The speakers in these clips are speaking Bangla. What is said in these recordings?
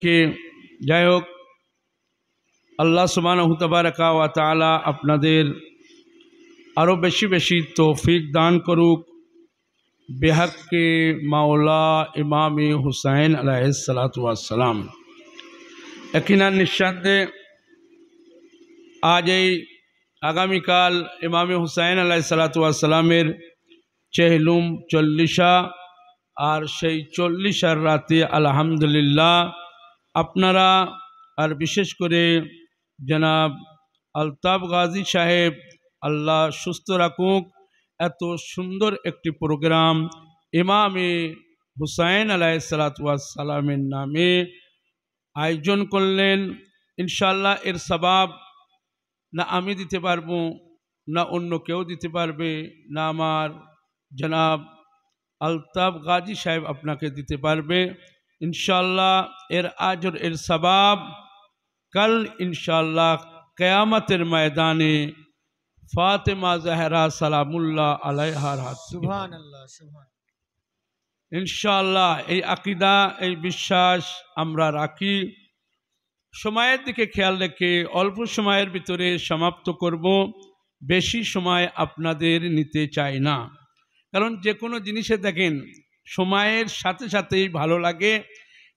কে যাই হোক, আল্লাহ সুবহানাহু তাবারাকা ওয়া তাআলা আপনাদের আরও বেশি বেশি তৌফিক দান করুক। বেহাক্কে মাওলা ইমাম হুসাইন আলাইহিসসালাতু ওয়াসসালাম। यकीनन निस्संदेह आज এই আগামীকাল ইমাম হুসাইন আলাইহিসসালাতু ওয়াসসালামের চেহলুম 40 আর সেই 40 রাতে আলহামদুলিল্লাহ আপনারা আর বিশেষ করে জনাব আলতাফ গাজী সাহেব আল্লাহ সুস্থ রাখুক, এত সুন্দর একটি প্রোগ্রাম ইমাম হুসাইন আলাইহিসসালাতু ওয়াসসালামের নামে আয়োজন করলেন। ইনশাআল্লাহ এর সওয়াব না আমি দিতে পারবো, না অন্য কেউ দিতে পারবে, না আমার জনাব আলতাফ গাজী সাহেব আপনাকে দিতে পারবে। ইনশাআল্লাহ এর আজর এর সওয়াব कल इंशाअल्लाह क़यामतेर मैदाने फातिमा ज़हरा सलामुल्लाह अलैहार हाथ सुबहानाल्लाह सुबहान इंशाअल्लाह এই আকীদা এই বিশ্বাস আমরা রাখি। সময়ের দিকে খেয়াল রেখে অল্প সময়ের ভিতরে সমাপ্ত করব, বেশি সময় আপনাদের নিতে চাই না, কারণ যে কোনো জিনিসে দেখেন সময়ের সাথে সাথেই ভালো লাগে,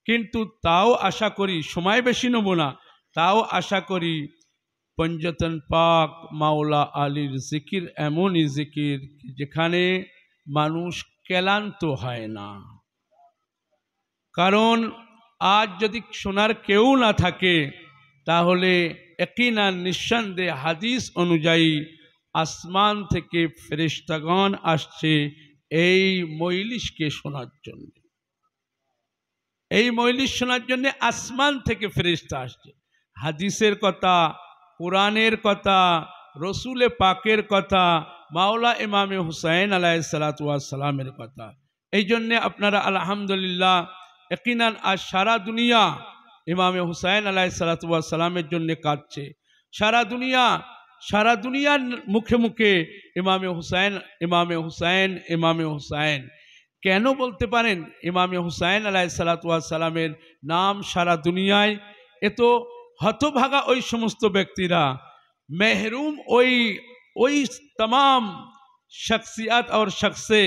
কিন্তু তাও আশা করি সময় বেশি নেব না, তাও আশা করি পঞ্জতন পাক মাওলা আলীর জিকির এমনই জিকির যেখানে মানুষ ক্লান্ত হয় না। কারণ আজ যদি শোনার কেউ না থাকে তাহলে ইয়াকিনান নিঃসন্দেহে হাদিস অনুযায়ী আসমান থেকে ফেরেশতাগণ আসছে এই মজলিসকে শোনার জন্য। এই মজলিস শোনার জন্য আসমান থেকে ফেরেশতা আসছে। হাদিসের কথা, কোরআনের কথা, রসুল পাকের কথা, মাওলা ইমাম হুসাইন আলাইহিসসালাতু ওয়াসসালামের কথা। এই জন্যে আপনারা আলহামদুলিল্লাহ ইয়াকিনান আজ সারা দুনিয়া ইমাম হুসাইন আলাইহিসসালাতু ওয়াসসালামের জন্য কাঁদছে। সারা দুনিয়ার মুখে মুখে ইমাম হুসাইন ইমাম হুসাইন ইমাম হুসাইন। কেন বলতে পারেন ইমাম হুসাইন আলাইহিসসালাতু ওয়াসসালামের নাম সারা দুনিয়ায়? এ তো হতভাগা ওই সমস্ত ব্যক্তিরা, महरूम वही तमाम शख्सियत और शख्से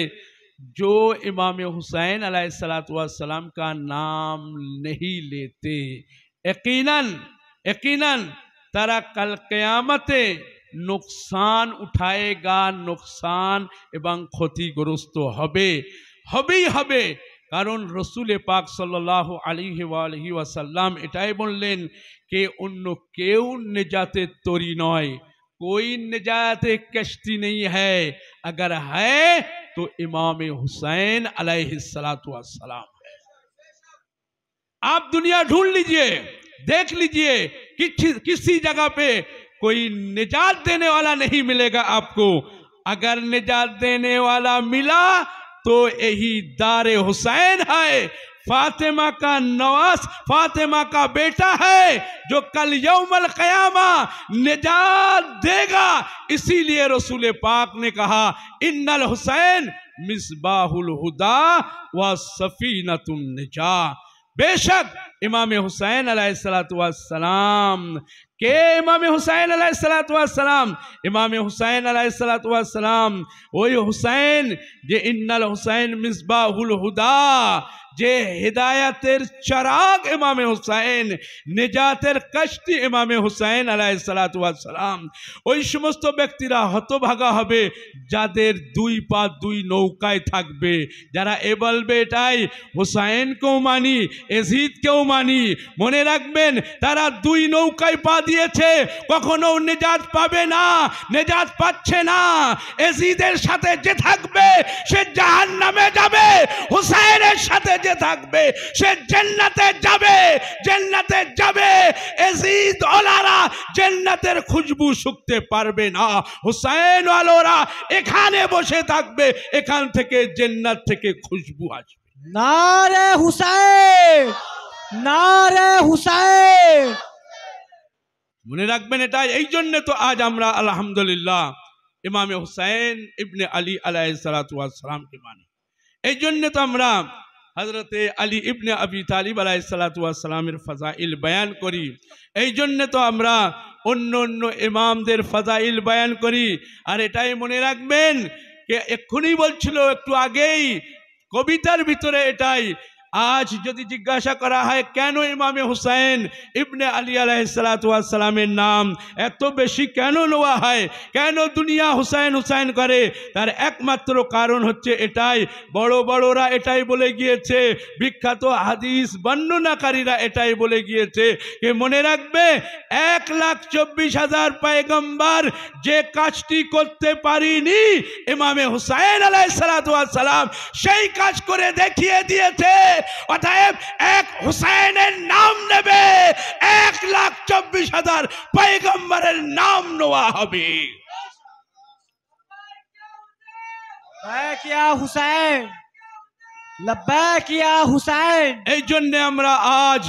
जो इमाम हुसैन अलैहिस्सलातु वस्सलाम का नाम नहीं लेते। यकीनन तारा कल क़यामते नुकसान उठाएगा, नुकसान एवं क्षतिग्रस्त हबेई हबे। कारण रसूल पाक सल्लल्लाहु अलैहि वसल्लम एटाई बोलें कि अन्य केउ निजाते तोरी नय, कोई निजाते कश्ती नहीं है, अगर है तो इमाम हुसैन अलैहिस्सलातु वस्सलाम है। आप दुनिया ढूंढ लीजिए, देख लीजिए किसी जगह पे कोई निजात देने वाला नहीं मिलेगा आपको। अगर निजात देने वाला मिला तो यही दारे हुसैन है, फातिमा का नवास, फातिमा का बेटा है, जो कल यौमल क़यामा निजात देगा। इसीलिए रसूल पाक ने कहा इन्नल हुसैन मिसबाहुल हुदा व सफीनतुन निजा। बेशक इमाम हुसैन अलैहिस्सलातु वस्सलाम के इमाम हुसैन अलैहिस्सलातु वस्सलाम, इमाम हुसैन अलैहिस्सलातु वस्सलाम वही हुसैन जे इन्नल हुसैन मिसबाहुल हुदा, जे हिदायतेर चराग इमाम हुसैन, निजातेर कष्टी इमाम हुसैन अलैहिस्सलातु वस्सलाम। ওই সমস্ত ব্যক্তিরা হতভাগা হবে যাদের দুই পা দুই নৌকায় থাকবে, যারা এ বলবে এটাই হুসাইনকেও মানি এজিদকেও মানি। মনে রাখবেন তারা দুই নৌকায় পা দিয়েছে, কখনো নিজাত পাবে না, নিজাত পাচ্ছে না। এজিদের সাথে যে থাকবে সে জাহান্নামে যাবে, হুসাইনের সাথে যে থাকবে সে জান্নাতে যাবে, জান্নাতে যাবে। এজিদ ওলারা জান্নাতের খুশবু শুকতে পারবে না, হুসাইন ওয়ালারা এখানে বসে থাকবে, এখান থেকে জান্নাত থেকে খুশবু আসবে। নারে হুসাইন, নারে হুসাইন। মনে রাখবেন এটা। এই জন্য তো আজ আমরা আলহামদুলিল্লাহ ইমাম হুসাইন ইবনে আলী আলাইহিসসালাতু ওয়াসসালামকে মানি। এই জন্য তো আমরা হযরতে আলী ইবনে আবি তালিব আলাইহিসসালাতু ওয়াস সালামের ফাজাইল বয়ান করি। এই জন্য তো আমরা অন্য অন্য ইমামদের ফাজাইল বয়ান করি। আর এটাই মনে রাখবেন যে এক্ষুনি বলছিল একটু আগেই কবিতার ভিতরে এটাই, আজ যদি জিজ্ঞাসা করা হয় কেন ইমামে হুসাইন ইবনে আলী আলাইহিসসালাতু ওয়াস সালামের নাম এত বেশি কেন নেওয়া হয়, কেন দুনিয়া হুসাইন হুসাইন করে, তার একমাত্র কারণ হচ্ছে এটাই, বড় বড়রা এটাই বলে গিয়েছে, বিখ্যাত হাদিস বর্ণনাকারীরা এটাই বলে গিয়েছে যে মনে রাখবে 1,24,000 পয়গম্বর যে কাজটি করতে পারিনি ইমামে হুসাইন আলাইহিসসালাতু ওয়াস সালাম সেই কাজ করে দেখিয়ে দিয়েছে। অতএব এক হুসাইনের নাম নেবে 1,24,000 পয়গম্বরের নাম নেওয়া হবে। लब्बैक या हुसैन, लब्बैक या हुसैन। এই জন্য আমরা আজ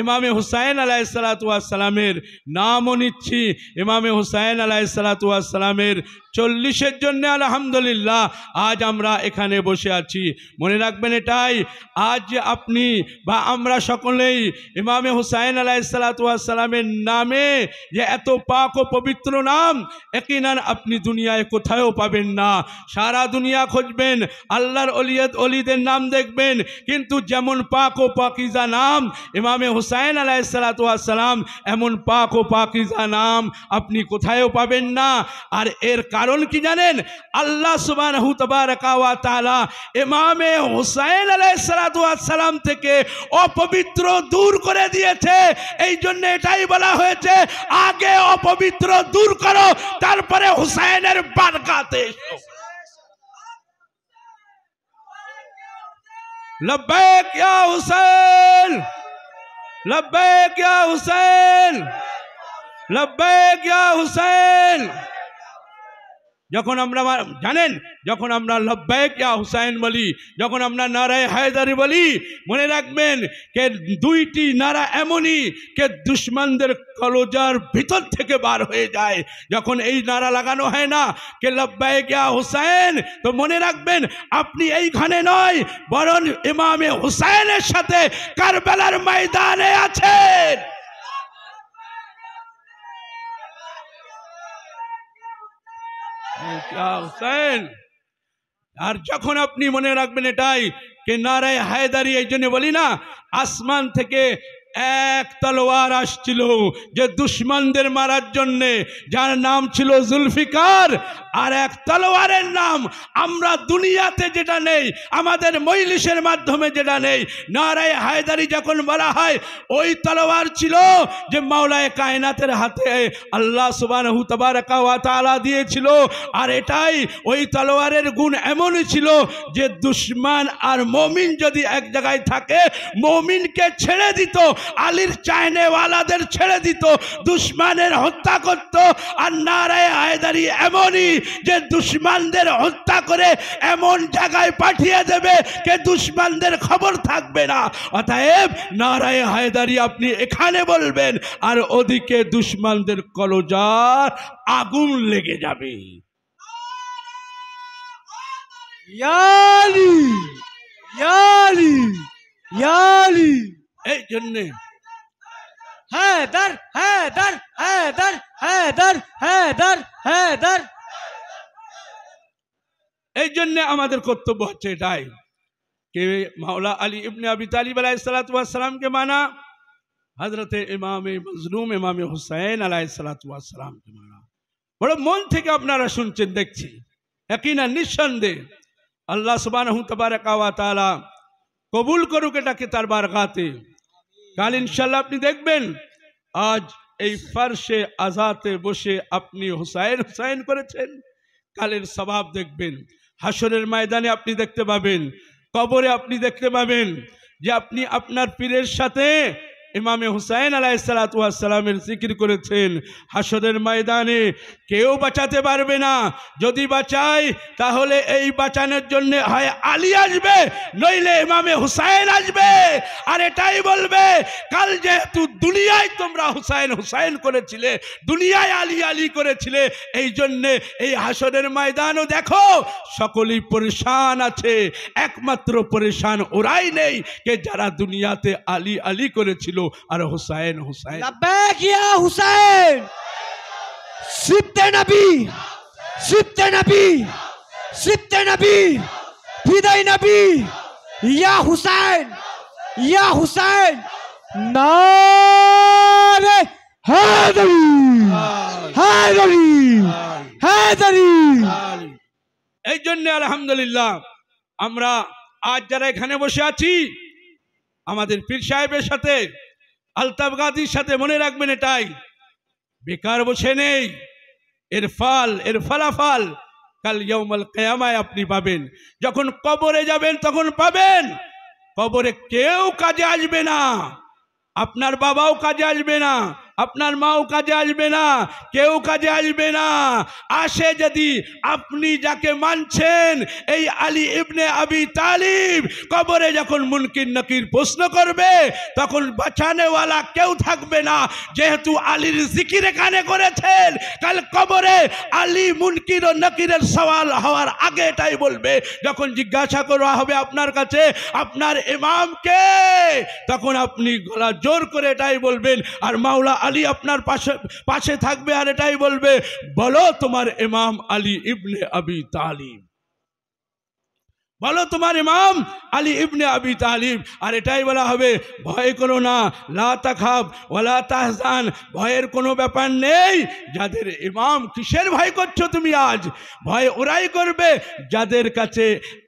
ইমামে হুসাইন আলাইহিসসালাতু ওয়াস সালামের নামও নিচ্ছি। ইমামে হুসাইন আলাইহিসসালাতু ওয়াস সালামের 40-এর জন্য আলহামদুলিল্লাহ আজ আমরা এখানে বসে আছি। মনে রাখবেন এটাই, আজ যে আপনি বা আমরা সকলেই ইমামে হুসাইন আলাইহিসসালাতু ওয়াস সালামের নামে যে এত পাক ও পবিত্র নাম ইয়াকিনান আপনি দুনিয়ায় কোথাও পাবেন না। সারা দুনিয়া খুঁজবেন, আল্লাহর অলিদের নাম দেখবেন, কিন্তু যেমন পাক ও পাকিজা নাম ইমামে হুসাইন আলাইহিসসালাতু ওয়াস সালাম, এমন পাক ও পাকিজা নাম আপনি কোথাও পাবেন না। আর এর কারণ কি জানেন? আল্লাহ সুবহানাহু তাবারাকা ওয়া তাআলা ইমামে হুসাইন আলাইহিসসালাতু ওয়াস সালাম থেকে অপবিত্র দূর করে দিয়েছে। এই জন্য এটাই বলা হয়েছে আগে অপবিত্র দূর করো, তারপরে হুসাইনের বারকাতে এসো। লব্বাইক ইয়া হুসাইন, লব্বাইক ইয়া হুসাইন, লব্বাইক ইয়া হুসাইন। যখন আমরা জানেন, যখন আমরা লব্বাইক ইয়া হুসাইন বলি, যখন আমরা নারায়ে হায়দারি বলি, মনে রাখবেন যে দুইটি নারা এমনই যে দুশ্মনদের কলজার ভিতর থেকে বার হয়ে যায়। যখন এই নারা লাগানো হয় না যে লব্বাইক ইয়া হুসাইন, তো মনে রাখবেন আপনি এইখানে নয়, বরং ইমামে হুসাইনের সাথে কারবালার ময়দানে আছেন। হুসাইন। আর যখন আপনি মনে রাখবেন এটাই যে নারায়ে হায়দারি, এই জন্য বলি না আসমান থেকে এক তলোয়ার আসছিল যে দুশ্মনদের মারার জন্য, যার নাম ছিল জুলফিকার। আর এক তলোয়ারের নাম আমরা দুনিয়াতে যেটা নেই, আমাদের মজলিসের মাধ্যমে যেটা নেই, নারায়ে হায়দারি যখন বলা হয় ওই তলোয়ার ছিল যে মাওলায়ে কায়নাতের হাতে আল্লাহ সুবহানাহু তাবারাকা ওয়া তাআলা দিয়েছিল। আর এটাই ওই তলোয়ারের গুণ এমনই ছিল যে দুশ্মন আর মুমিন যদি এক জায়গায় থাকে, মুমিনকে ছেড়ে দিত, আলীর চাইনেওয়ালাদের ছেড়ে দিত, দুশ্মনের হত্যা করত। আর নারায়ে হায়দারি এমনই যে দুশ্মনদের হত্যা করে এমন জায়গায় পাঠিয়ে দেবে যে দুশ্মনদের খবর থাকবে না। অতএব নারায়ে হায়দারি আপনি এখানে বলবেন আর ওদিকে দুশ্মনদের কলজার আগুন লেগে যাবে। या अली, या अली, या अली। এই জন্যে हैदर, हैदर, हैदर, हैदर, हैदर, हैदर। এই জন্যে আমাদের কর্তব্য হচ্ছে এটাই कि मौला अली इब्ने अबी तालिब अलैहिस्सलातु वस्सलाम के माना, हजरत इमाम मजलूम इमाम हुसैन अलैहिस्सलातु वस्सलाम के माना। बड़े मन থেকে আপনারা শুনছেন দেখছি, ইয়াকিনান নিঃসন্দেহে আল্লাহ সুবহানাহু তাবারাকা ওয়া তাআলা কবুল করুক এটাকে তার বারকাতে। কাল ইনশাআল্লাহ আপনি দেখবেন আজ এই ফারশে আযাতে বসে আপনি হুসাইন হুসাইন করেছেন, কালের সওয়াব দেখবেন, হাসরের ময়দানে আপনি দেখতে পাবেন, কবরে আপনি দেখতে পাবেন যে আপনি আপনার পীরের সাথে ইমামে হুসাইন আলাইহিসসালাতু ওয়াসসালামের জিকির করেছেন। হাসরের ময়দানে কেউ বাঁচাতে পারবে না, যদি বাঁচায় তাহলে এই বাঁচানোর জন্য হয় আলী আসবে নইলে ইমামে হুসাইন আসবে, আর এটাই বলবে কাল যেহেতু দুনিয়ায় তোমরা হুসাইন হুসাইন করেছিলে, দুনিয়ায় আলী আলী করেছিলে, এই জন্যে এই হাসরের ময়দানও দেখো সকলেই পরেশান আছে, একমাত্র পরেশান ওরাই নেই কে যারা দুনিয়াতে আলী আলী করেছিল আর হুসাইন হুসাইন। लब्बैक या हुसैन, सिब्ते नबी, सिब्ते नबी, सिब्ते नबी, फिदाई नबी, या हुसैन, या हुसैन, नारे हैदरी, हैदरी, हैदरी। এই জন্য আলহামদুলিল্লাহ আমরা আজ যারা এখানে বসে আছি আমাদের পীর সাহেবের সাথে আলতাফ গাজীর সাথে মনে রাখবেন এটাই, বেকার বসে নেই, এর ফল এর ফলাফল কাল ইয়াউমুল কিয়ামায় আপনি পাবেন। যখন কবরে যাবেন তখন পাবেন। কবরে কেউ কাজে আসবে না, আপনার বাবাও কাজে আসবে না, আপনার মাও কাজে আসবে না, কেউ কাজে আসবে না। আসে যদি আপনি যাকে মানছেন এই আলী ইবনে আবি তালিব, কবরে যখন মুনকির নকির প্রশ্ন করবে তখন বাঁচানেওয়ালা কেউ থাকবে না, যেহেতু আলীর জিকির এখানে করেছেন। কাল কবরে আলী মুনকির ও নকিরের সওয়াল হওয়ার আগে এটাই বলবে, যখন জিজ্ঞাসা করা হবে আপনার কাছে আপনার ইমামকে, তখন আপনি গলা জোর করে এটাই বলবেন, আর মাওলা আলী আপনার পাশে পাশে থাকবে আর এটাই বলবে, বলো তোমার ইমাম আলী ইবনে আবি তালিব, বলো তোমার ইমাম আলী ইবনে আবি তালিব। আর এটাই বলা হবে, ভয় করো না, লা তাখাব ওয়ালা তাহজান, ভয়ের কোনো ব্যাপার নেই। যাদের ইমাম, কিসের ভয় করছো তুমি আজ? ভয় ওরাই করবে যাদের কাছে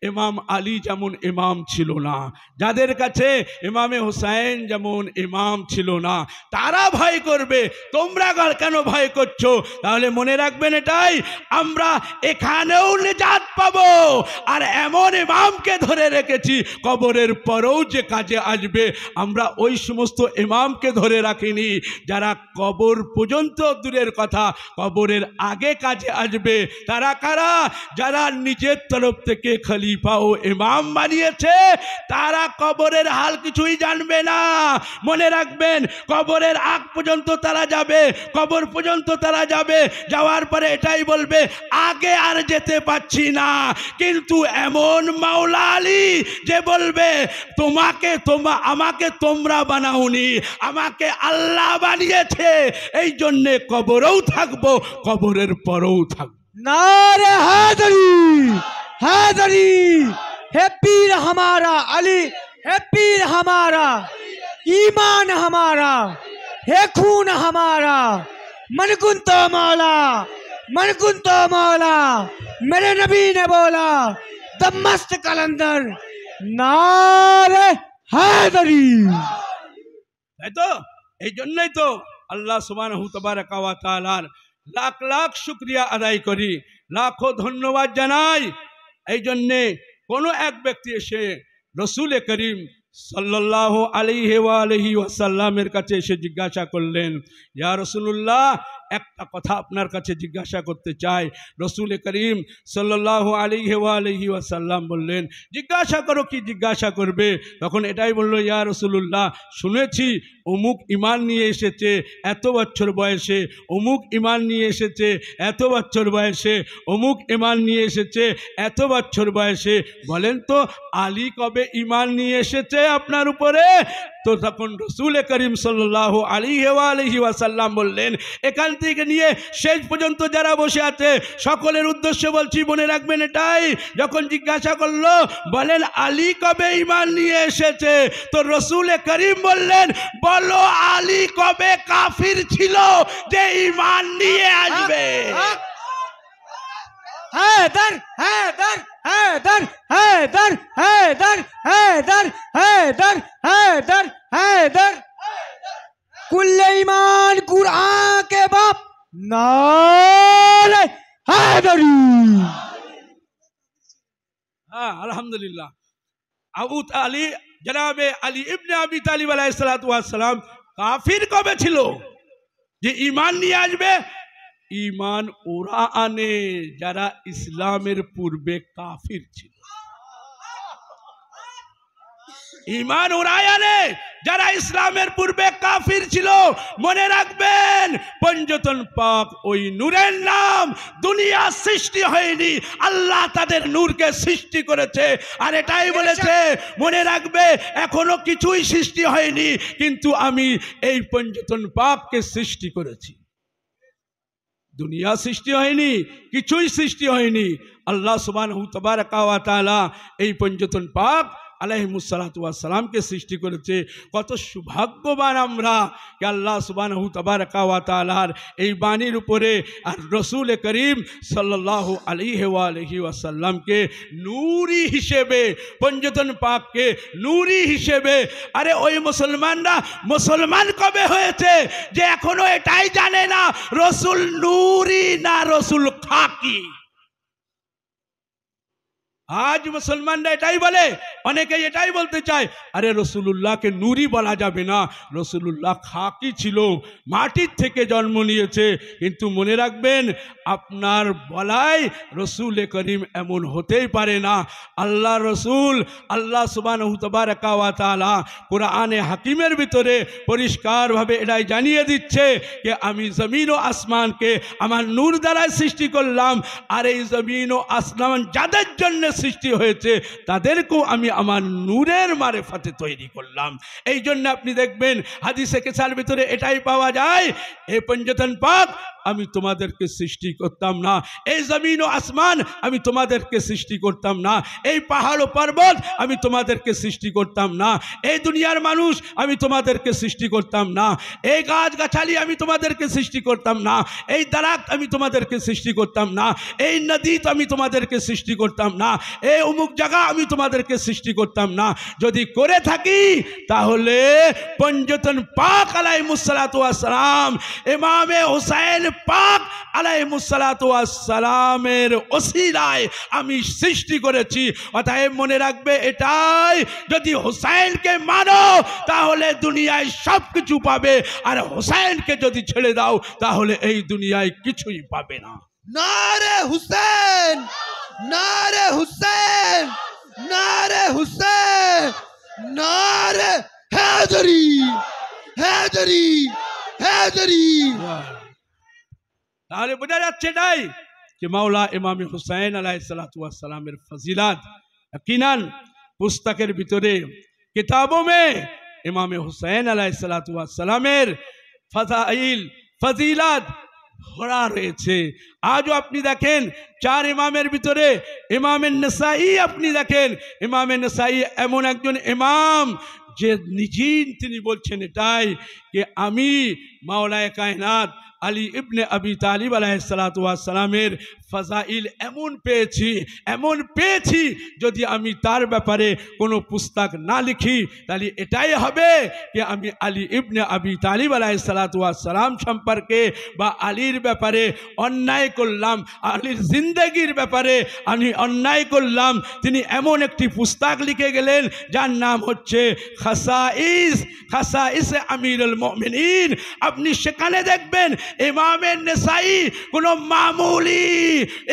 ইমাম আলী যেমন ইমাম ছিল না, যাদের কাছে ইমামে হুসাইন যেমন ইমাম ছিল না, তারা ভয় করবে। তোমরা কেন ভয় করছো? তাহলে মনে রাখবেন এটাই, আমরা এখানেও নিজাত পাবো, আর এমন ইমামকে ধরে রেখেছি কবরের পরেও যে কাজে আসবে। আমরা ওই সমস্ত ইমামকে ধরে রাখিনি যারা কবর পর্যন্ত দূরের কথা, কবরের আগে কাজে আসবে। তারা কারা? যারা নিজের তরফ থেকে খলিফা ও ইমাম বানিয়েছে, তারা কবরের হাল কিছুই জানবে না। মনে রাখবেন, কবরের আগ পর্যন্ত তারা যাবে, কবর পর্যন্ত তারা যাবে, যাওয়ার পরে এটাই বলবে, আগে আর যেতে পাচ্ছি না। কিন্তু এমন মাওলা আলী যে বলবে, আমাকে তোমরা বানাওনি, আমাকে আল্লাহ বানিয়েছে, এই জন্যে কবরেও থাকবো, কবরের পরেও থাকবো। नारे हैदरी, हैदरी, है पीर हमारा अली, है पीर हमारा, ईमान हमारा, है खून हमारा, मन कुंतो मौला, मन कुंतो मौला, मेरे नबी ने बोला दमस्त कलंदर, नारे हैदरी। তাই তো, এই জন্যই তো আল্লাহ সুবহানাহু তাবারাকা ওয়া তাআলার লাখ লাখ শুকরিয়া আদায় করি, লাখো ধন্যবাদ জানাই। এই জন্যে কোনো এক ব্যক্তি এসে রসুল করিম সাল্লাল্লাহু আলাইহি ওয়া আলিহি ওয়াসাল্লামের কাছে এসে জিজ্ঞাসা করলেন, ইয়া রাসূলুল্লাহ, একটা কথা আপনার কাছে জিজ্ঞাসা করতে চাই। রসুল করিম সাল্লাল্লাহু আলাইহি ওয়া আলিহি ওয়াসাল্লাম বললেন, জিজ্ঞাসা করো, কি জিজ্ঞাসা করবে? তখন এটাই বলল, ইয়া রাসূলুল্লাহ, শুনেছি অমুক ঈমান নিয়ে এসেছে এত বছর বয়সে, অমুক ঈমান নিয়ে এসেছে এত বছর বয়সে, অমুক ঈমান নিয়ে এসেছে এত বছর বয়সে, বলেন তো আলী কবে ঈমান নিয়ে এসেছে আপনার উপরে? তো তখন রসুল করিম সাল্লাল্লাহু আলাইহি ওয়াসাল্লাম বললেন, এখান থেকে নিয়ে শেষ পর্যন্ত যারা বসে আছে সকলের উদ্দেশ্যে বলছি, মনে রাখবেন এটাই, যখন জিজ্ঞাসা করলো বলেন আলী কবে ঈমান নিয়ে এসেছে, তো রসুল করিম বললেন, বলো আলী কবে কাফির ছিল যে ঈমান নিয়ে আসবে? हैदर, हैदर, हैदर, हैदर, हैदर, हैदर, हैदर, हैदर, हैदर, कुल्ले ईमान कुरान के बाप, नारे हैदरी। হ্যাঁ, আলহামদুলিল্লাহ। আবু তালিব জনাবে আলী ইবনে আবি তালিব আলাইহিস সালাতু ওয়াস সালাম কাফির কবে ছিল যে ঈমান নিয়ে আসবে? ঈমান ওরা আনে যারা ইসলামের পূর্বে কাফির ছিল। ঈমান ওরাই আনে যারা ইসলামের পূর্বে কাফির ছিল। মনে রাখবেন, পঞ্জতন পাক ওই নূরের নাম। দুনিয়া সৃষ্টি হয়নি, আল্লাহ তাদের নূরকে সৃষ্টি করেছে। আর এটাই বলেছে, মনে রাখবে এখনো কিছুই সৃষ্টি হয়নি, কিন্তু আমি এই পঞ্জতন পাককে সৃষ্টি করেছি। দুনিয়া সৃষ্টি হয়নি, কিছুই সৃষ্টি হয়নি, আল্লাহ সুবহানাহু তাবারাকা ওয়া তাআলা এই পঞ্জতন পাক আলাইহিমুসসালাতু ওয়াস সালামকে সৃষ্টি করেছে। কত সৌভাগ্যবান আমরা যে আল্লাহ সুবহানাহু তাবারাকা ওয়া তাআলার এই বাণীর উপরে আর রসুল করিম সাল্লাল্লাহু আলাইহি ওয়া আলিহি ওয়াসাল্লামকে নূরি হিসেবে, পঞ্জতন পাককে নূরি হিসেবে। আরে ওই মুসলমানরা মুসলমান কবে হয়েছে যে এখনো এটাই জানে না রসুল নূরি না রসুল খাকি। আজ মুসলমানরা এটাই বলে, অনেকে এটাই বলতে চায়, আরে রসুলুল্লাহকে নূরি বলা যাবে না, রসুলুল্লাহ খাকি ছিল, মাটির থেকে জন্ম নিয়েছে। কিন্তু মনে রাখবেন, আপনার বলাই রসুল করিম এমন হতেই পারে না। আল্লাহ রসুল, আল্লাহ সুবহানাহু তাবারাকা ওয়া তাআলা কোরআনে হাকিমের ভিতরে পরিষ্কারভাবে এটাই জানিয়ে দিচ্ছে যে আমি জমিন ও আসমানকে আমার নূর দ্বারাই সৃষ্টি করলাম। আর এই জমিন ও আসমান যাদের জন্য সৃষ্টি হয়েছে তাদেরকেও আমি আমার নূরের মারেফাতে তৈরি করলাম। এই জন্য আপনি দেখবেন হাদিসে কেসার ভিতরে এটাই পাওয়া যায়, এই পঞ্জতন পাক আমি তোমাদেরকে সৃষ্টি করতাম না, এই জমিন ও আসমান আমি তোমাদেরকে সৃষ্টি করতাম না, এই পাহাড় ও পর্বত আমি তোমাদেরকে সৃষ্টি করতাম না, এই দুনিয়ার মানুষ আমি তোমাদেরকে সৃষ্টি করতাম না, এই গাছ গাছালি আমি তোমাদেরকে সৃষ্টি করতাম না, এই দারাত আমি তোমাদেরকে সৃষ্টি করতাম না, এই নদী তো আমি তোমাদেরকে সৃষ্টি করতাম না, এই অমুক জায়গা আমি তোমাদেরকে সৃষ্টি করতাম না। যদি করে থাকি তাহলে পঞ্জতন পাক আলাইহিমুসসালাতু ওয়াস সালাম, ইমামে হুসাইন পাক আলাইহিমুসসালাতু ওয়াস সালামের ওসিলায় আমি সৃষ্টি করেছি। অতএব মনে রাখবে এটাই, যদি হুসাইনকে মানো তাহলে দুনিয়ায় সব কিছু পাবে, আর হুসাইনকে যদি ছেড়ে দাও তাহলে এই দুনিয়ায় কিছুই পাবে না। নারে হুসেন, নারে হুসেন, নারে হুসেন, নারে हैदरी, हैदरी, हैदरी। তাহলে বোঝা যাচ্ছে এটাই যে মাওলা ইমাম হুসাইন আলাইহিস সালাতু ওয়াস সালামের ফজিলাত यकीनन পুস্তকের ভিতরে কিতাবों में ইমাম হুসাইন আলাইহিস সালাতু ওয়াস সালামের ফাজাইল ফজিলাত ভরা রয়েছে। আজও আপনি দেখেন চার ইমামের ভিতরে ইমাম নাসাই, আপনি দেখেন ইমাম নাসাই এমন একজন ইমাম যে নিজেই তিনি বলছেন এটাই যে আমি মাওলায়ে কায়নাত আলী ইবনে আবি তালিব আলাইহিস সালাতু ওয়াস সালামের ফজাইল এমন পেয়েছি যদি আমি তার ব্যাপারে কোনো পুস্তক না লিখি তাহলে এটাই হবে যে আমি আলী ইবনে আবি তালিব আলাইহিস সালাতু ওয়াস সালাম সম্পর্কে বা আলীর ব্যাপারে অন্যায় করলাম, আলীর জিন্দেগির ব্যাপারে আমি অন্যায় করলাম। তিনি এমন একটি পুস্তক লিখে গেলেন যার নাম হচ্ছে খাসাইস আমিরুল মুমিনিন। আপনি সেখানে দেখবেন ইমাম নাসাই কোনো মামুলি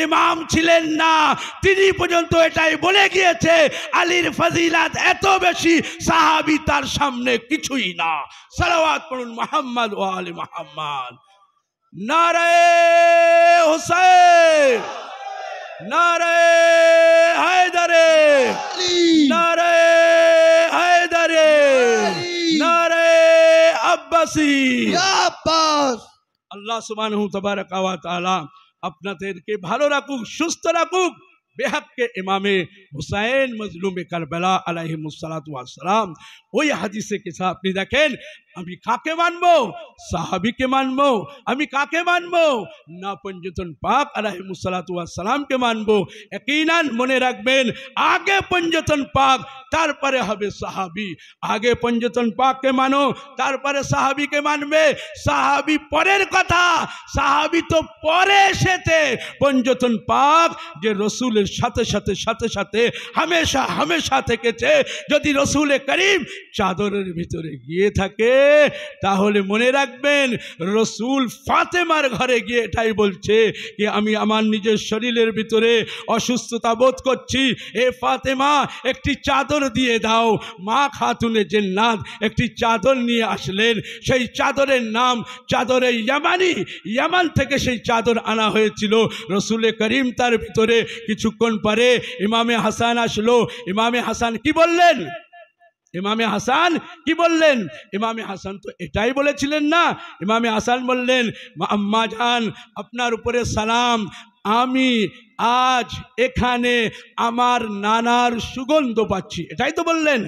ইমাম ছিলেন না, তিনি পর্যন্ত এটাই বলে গিয়েছে আলীর ফজিলাত এত বেশি সাহাবী তার সামনে কিছুই না। সালাওয়াত পড়ুন মুহাম্মদ ওয়া আলি মুহাম্মদ। নারে হুসাইন, নারে হায়দারে, নারে হায়দারে, নারে আব্বাসি। আল্লাহ সুবহানাহু তাবারাকা ওয়া তাআলা আপনাদেরকে ভালো রাখুক, সুস্থ রাখুক। বেহাক্কে ইমামে হুসাইন মজলুমে কারবালা আলাইহিমুসসালাতু ওয়াস সালাম, ওই হাদিসে কেসা আপনি দেখেন আমি কাকে মানবো? সাহাবীকে মানবো, আমি কাকে মানবো না পঞ্জতন পাক আলাইহিস সালাতু ওয়াস সালামকে মানবো। ইয়াকিনান মনে রাখবেন, আগে পঞ্জতন পাক তারপরে হবে সাহাবী। আগে পঞ্জতন পাককে মানো, তারপরে সাহাবীকে মানবে। সাহাবী পরের কথা, সাহাবী তো পরে এসেছে। পঞ্জতন পাক যে রসুলের সাথে সাথে সাথে সাথে হামেশা হামেশা থেকেছে। যদি রসুল করিম চাদরের ভিতরে গিয়ে থাকে তাহলে মনে রাখবেন রসুল ফাতেমার ঘরে গিয়ে এটাই বলছে যে আমি আমার নিজের শরীরের ভিতরে অসুস্থতা বোধ করছি, এ ফাতেমা একটি চাদর দিয়ে দাও। মা খাতুনে জান্নাত একটি চাদর নিয়ে আসলেন, সেই চাদরের নাম চাদরে ইয়ামানি। ইয়ামান থেকে সেই চাদর আনা হয়েছিল। রসুল করিম তার ভিতরে কিছুক্ষণ পরে ইমামে হাসান আসলো। ইমামে হাসান কি বললেন? ইমামে হাসান কি বললেন? ইমামে হাসান তো এটাই বলেছিলেন না। ইমামে হাসান বললেন, আম্মা জান আপনার উপরে সালাম, আমি আজ এখানে আমার নানার সুগন্ধ পাচ্ছি। এটাই তো বললেন,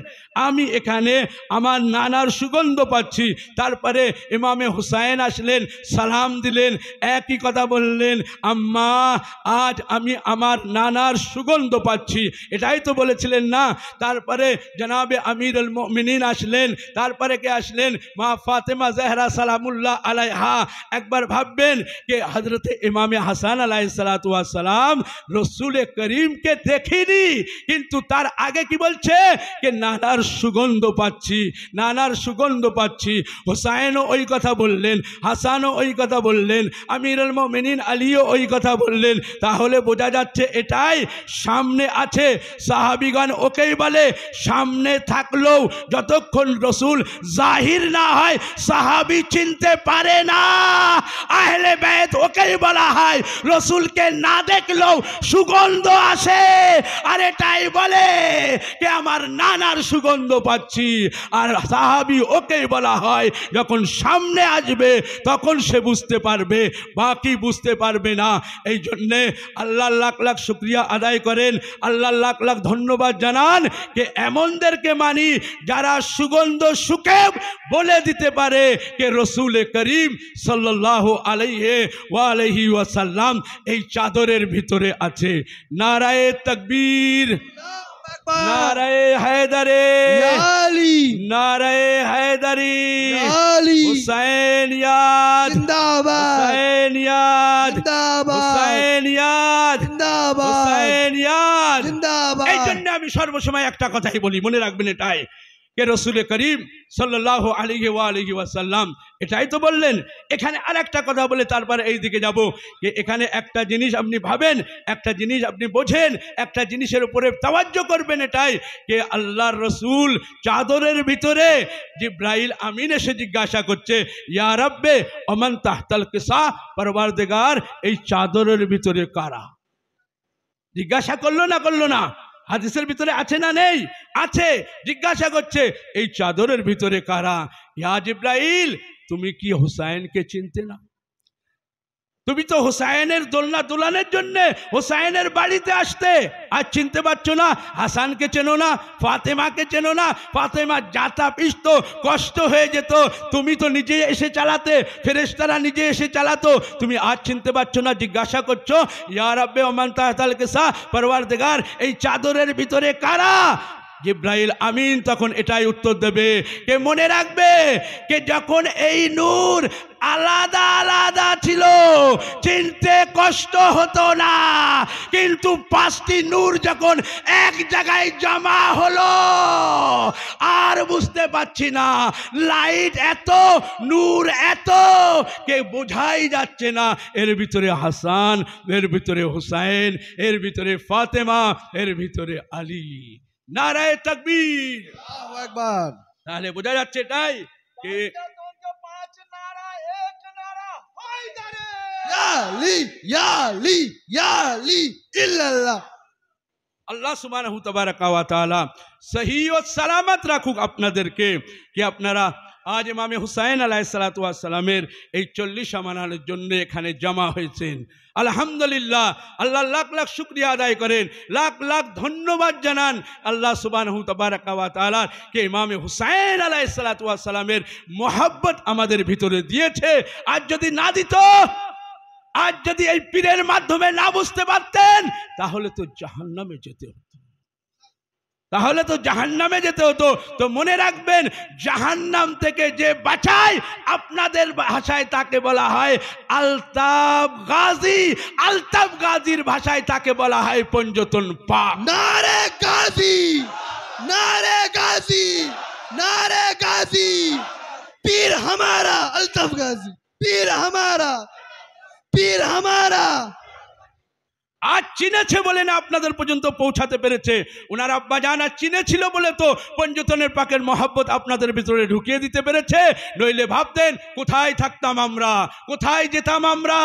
আমি এখানে আমার নানার সুগন্ধ পাচ্ছি। তারপরে ইমামে হুসাইন আসলেন, সালাম দিলেন, একই কথা বললেন, আম্মা আজ আমি আমার নানার সুগন্ধ পাচ্ছি। এটাই তো বলেছিলেন না। তারপরে জনাবে আমিরুল মুমিনিন আসলেন। তারপরে কে আসলেন? মা ফাতেমা জহরা সালামুল্লাহ আলাইহা। একবার ভাববেন যে হযরতে ইমামে হাসান আলাইহিস সালাতু ওয়াস সালাম রসুল করিমকে দেখিনি, কিন্তু তার আগে কি বলছে যে নানার সুগন্ধ পাচ্ছি, নানার সুগন্ধ পাচ্ছি। হুসাইনও ওই কথা বললেন, হাসানও ওই কথা বললেন, আমিরুল মুমিনিন আলীও ওই কথা বললেন। তাহলে বোঝা যাচ্ছে এটাই সামনে আছে। সাহাবীগণ ওকেই বলে সামনে থাকলেও যতক্ষণ রসুল জাহির না হয় সাহাবী চিনতে পারে না। আহলে বাইত ওকেই বলা হয় রসুলকে না দেখলেও সুগন্ধ আসে, আর এটাই বলে যে আমার নানার সুগন্ধ পাচ্ছি। আর সাহাবী ওকেই বলা হয় যখন সামনে আসবে তখন সে বুঝতে পারবে, বাকি বুঝতে পারবে না। এই জন্যে আল্লাহ লাখ লাখ শুকরিয়া আদায় করেন, আল্লাহ লাখ লাখ ধন্যবাদ জানান যে এমনদেরকে মানি যারা সুগন্ধ সুখে বলে দিতে পারে যে রসুল করিম সাল্লাল্লাহু আলাইহি ওয়াসাল্লাম এই চাদরের ভিতরে আছে। নারায়ে তাকবীর, নারায়ে হায়দারে, নারায়ে হায়দারি, হুসাইন ইয়াদ জিন্দাবাদ, হুসাইন ইয়াদ জিন্দাবাদ, হুসাইন ইয়াদ জিন্দাবাদ, হুসাইন ইয়াদ জিন্দাবাদ। এই জন্য আমি সর্বসময় একটা কথাই বলি, মনে রাখবেন এটাই যে রসুল করিম সাল্লাল্লাহু আলাইহি ওয়াসাল্লাম এটাই তো বললেন। এখানে আরেকটা কথা বলে তারপরে এই দিকে যাব যে এখানে একটা জিনিস আপনি ভাবেন, একটা জিনিস আপনি বোঝেন, একটা জিনিসের উপরে তাওয়াজ্জু করবেন, এটাই যে আল্লাহর রসুল চাদরের ভিতরে জিবরাইল আমিন এসে জিজ্ঞাসা করছে, ইয়া রাব্বে ওমান তাহতাল কিসা, পরওয়ারদিগার এই চাদরের ভিতরে কারা? জিজ্ঞাসা করলো না করলো না? হাদিসের ভিতরে আছে না নেই? আছে। জিজ্ঞাসা করছে এই চাদরের ভিতরে কারা? ইয়া জিবরাইল তুমি কি হুসাইনকে চিনতে না? তুমি তো হুসাইনের দোলনা দোলানের জন্য হুসাইনের বাড়িতে আসতে, আজ চিনতে পারছো না? হাসানকে চেনো না, ফাতেমাকে চেনো না? ফাতেমা যাতা পিষ্ট কষ্ট হয়ে যেত, তুমি তো নিজে এসে চালাতে, ফেরেশতারা নিজে এসে চালাতো, তুমি আজ চিনতে পারছো না? জিজ্ঞাসা করছো ইয়া রাব্বে ওমান তাহতাল কিসা, পরওয়ারদিগার এই চাদরের ভিতরে কারা? জিবরাইল আমিন তখন এটাই উত্তর দেবে কে মনে রাখবে কে যখন এই নূর আলাদা আলাদা ছিল চিনতে কষ্ট হতো না, কিন্তু পাঁচটি নূর যখন এক জায়গায় জমা হলো আর বুঝতে পারছি না, লাইট এত নূর এত কে বোঝাই যাচ্ছে না এর ভিতরে হাসান, এর ভিতরে হুসাইন, এর ভিতরে ফাতেমা, এর ভিতরে আলী। নারায়ে তাকবীর, আল্লাহু আকবার। তাহলে বোঝা যাচ্ছে এটাই যে পাঁচ নারা এক নারা হায়দারে, ইয়া আলী ইয়া আলী ইয়া আলী ইল্লাল্লাহ। আল্লাহ সুবহানাহু তাবারাকা ওয়া তাআলা সহি ও সালামত রাখুক আপনাদেরকে, कि আপনারা আজ ইমামে হুসাইন আলাইহিসসালাতু ওয়াস সালামের এই 40 আমানার জন্য এখানে জমা হয়েছেন। আলহামদুলিল্লাহ, আল্লাহ লাখ লাখ শুকরিয়া আদায় করেন, লাখ লাখ ধন্যবাদ জানান আল্লাহ সুবহানাহু তাবারাকা ওয়া তাআলা কে ইমামে হুসাইন আলাইহিসসালাতু ওয়াস সালামের মোহাব্বত আমাদের ভিতরে দিয়েছে। আজ যদি না দিত, আজ যদি এই পীরের মাধ্যমে না বুঝতে পারতেন, তাহলে তো জাহান্নামে যেতে হতো, তাহলে তো জাহান্নামে যেতে হতো। তো মনে রাখবেন, জাহান্নাম থেকে যে বাঁচায় আপনাদের ভাষায় তাকে বলা হয় আলতাফ গাজী, আলতাফ গাজীর ভাষায় তাকে বলা হয় পঞ্জতন পাক। नारे गाजी, नारे गाजी, नारे गाजी, पीर हमारा अल्ताफ गाजी, पीर हमारा, पीर हमारा। আজ চিনেছে বলে না আপনাদের পর্যন্ত পৌঁছাতে পেরেছে। ওনার আব্বা জান আজ চিনেছিল বলে তো পঞ্জতনের পাকের মহব্বত আপনাদের ভিতরে ঢুকিয়ে দিতে পেরেছে। নইলে ভাবতেন কোথায় থাকতাম আমরা, কোথায় যেতাম আমরা,